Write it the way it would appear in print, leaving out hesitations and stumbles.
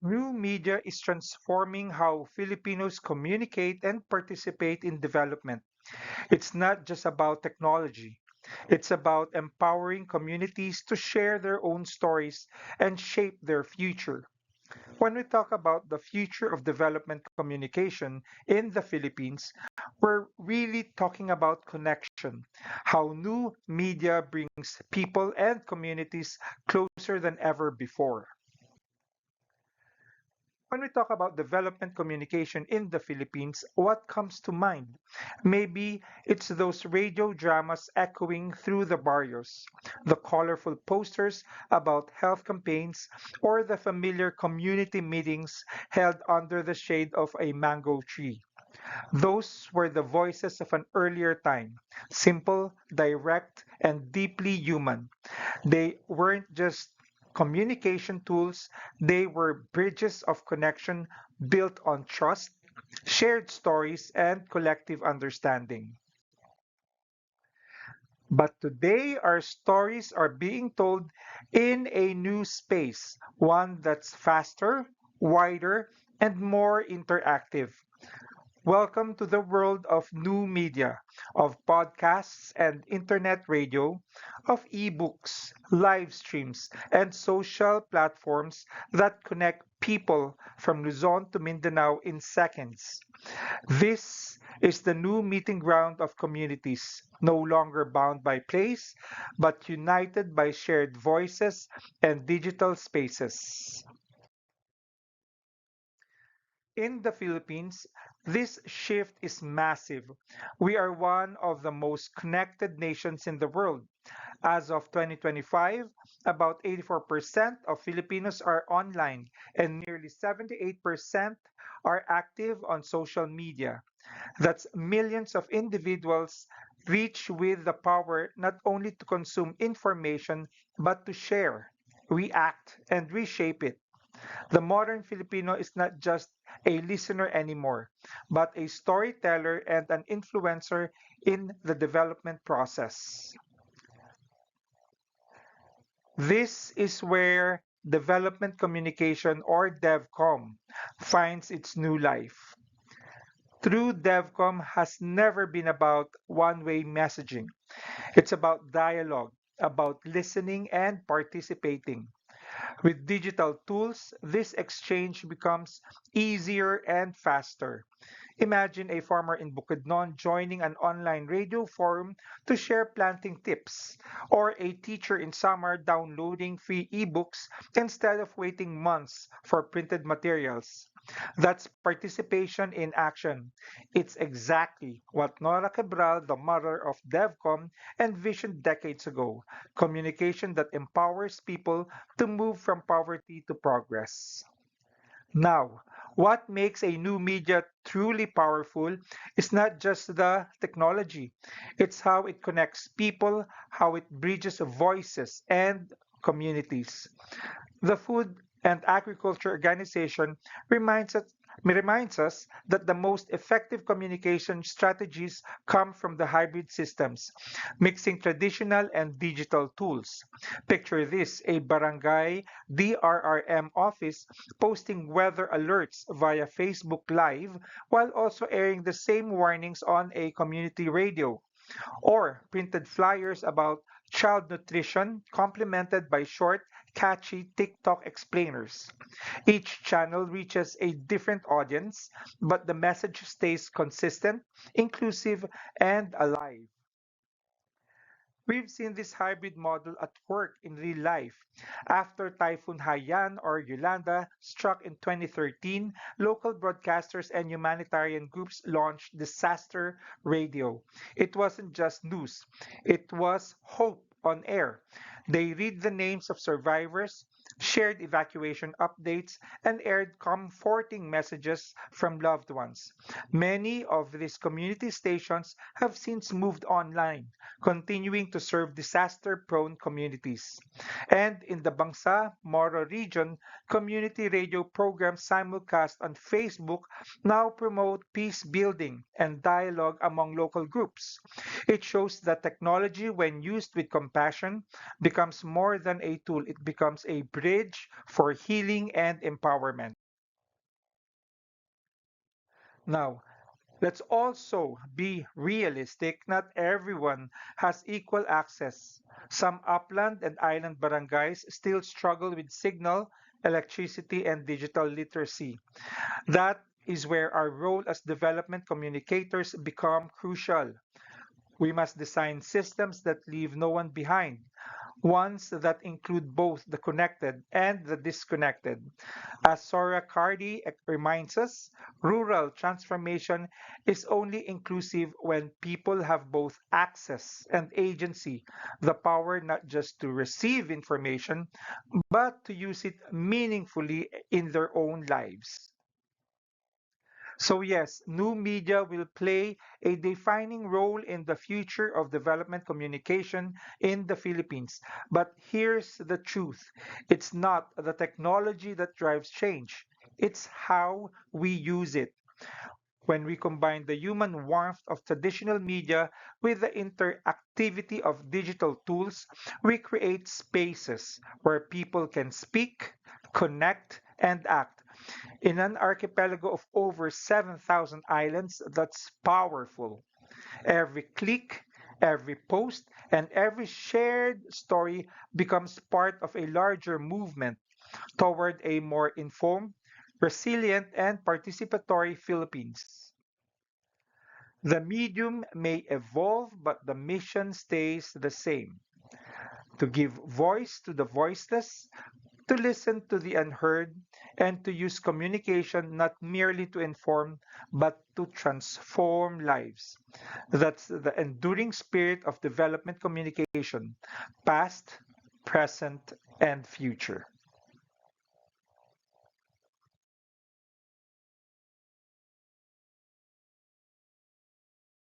New media is transforming how Filipinos communicate and participate in development. It's not just about technology. It's about empowering communities to share their own stories and shape their future. When we talk about the future of development communication in the Philippines, we're really talking about connection, how new media brings people and communities closer than ever before. When we talk about development communication in the Philippines, what comes to mind? Maybe it's those radio dramas echoing through the barrios, the colorful posters about health campaigns, or the familiar community meetings held under the shade of a mango tree. Those were the voices of an earlier time, simple, direct, and deeply human. They weren't just communication tools, they were bridges of connection built on trust, shared stories, and collective understanding. But today, our stories are being told in a new space, one that's faster, wider, and more interactive. Welcome to the world of new media, of podcasts and internet radio, of ebooks, live streams, and social platforms that connect people from Luzon to Mindanao in seconds. This is the new meeting ground of communities, no longer bound by place, but united by shared voices and digital spaces. In the Philippines, this shift is massive. We are one of the most connected nations in the world. As of 2025, about 84% of Filipinos are online and nearly 78% are active on social media. That's millions of individuals reach with the power not only to consume information but to share, react, and reshape it. The modern Filipino is not just a listener anymore, but a storyteller and an influencer in the development process. This is where development communication, or DevCom, finds its new life. True DevCom has never been about one way messaging. It's about dialogue, about listening and participating. With digital tools, this exchange becomes easier and faster. Imagine a farmer in Bukidnon joining an online radio forum to share planting tips, or a teacher in Samar downloading free ebooks instead of waiting months for printed materials. That's participation in action. It's exactly what Nora Cabral, the mother of DevCom, envisioned decades ago, communication that empowers people to move from poverty to progress. Now, what makes a new media truly powerful is not just the technology, it's how it connects people, how it bridges voices and communities. The Food and Agriculture Organization reminds us, reminds us that the most effective communication strategies come from the hybrid systems, mixing traditional and digital tools. Picture this: a barangay DRRM office posting weather alerts via Facebook Live while also airing the same warnings on a community radio, or printed flyers about child nutrition complemented by short, catchy TikTok explainers. Each channel reaches a different audience, but the message stays consistent, inclusive, and alive. We've seen this hybrid model at work in real life. After Typhoon Haiyan or Yolanda struck in 2013, local broadcasters and humanitarian groups launched disaster radio. It wasn't just news, it was hope on air. They read the names of survivors, shared evacuation updates, and aired comforting messages from loved ones. Many of these community stations have since moved online, continuing to serve disaster-prone communities. And in the Bangsa Moro region, community radio programs simulcast on Facebook now promote peace building and dialogue among local groups. It shows that technology, when used with compassion, becomes more than a tool, it becomes a bridge bridge for healing and empowerment. Now, let's also be realistic. Not everyone has equal access. Some upland and island barangays still struggle with signal, electricity, and digital literacy. That is where our role as development communicators become crucial. We must design systems that leave no one behind, ones that include both the connected and the disconnected. As Sora Cardi reminds us, rural transformation is only inclusive when people have both access and agency, the power not just to receive information, but to use it meaningfully in their own lives. So, yes, new media will play a defining role in the future of development communication in the Philippines. But here's the truth, it's not the technology that drives change, it's how we use it. When we combine the human warmth of traditional media with the interactivity of digital tools, we create spaces where people can speak, connect, and act. In an archipelago of over 7,000 islands, that's powerful. Every click, every post, and every shared story becomes part of a larger movement toward a more informed, resilient, and participatory Philippines. The medium may evolve, but the mission stays the same: to give voice to the voiceless, to listen to the unheard, and to use communication not merely to inform, but to transform lives. That's the enduring spirit of development communication, past, present, and future.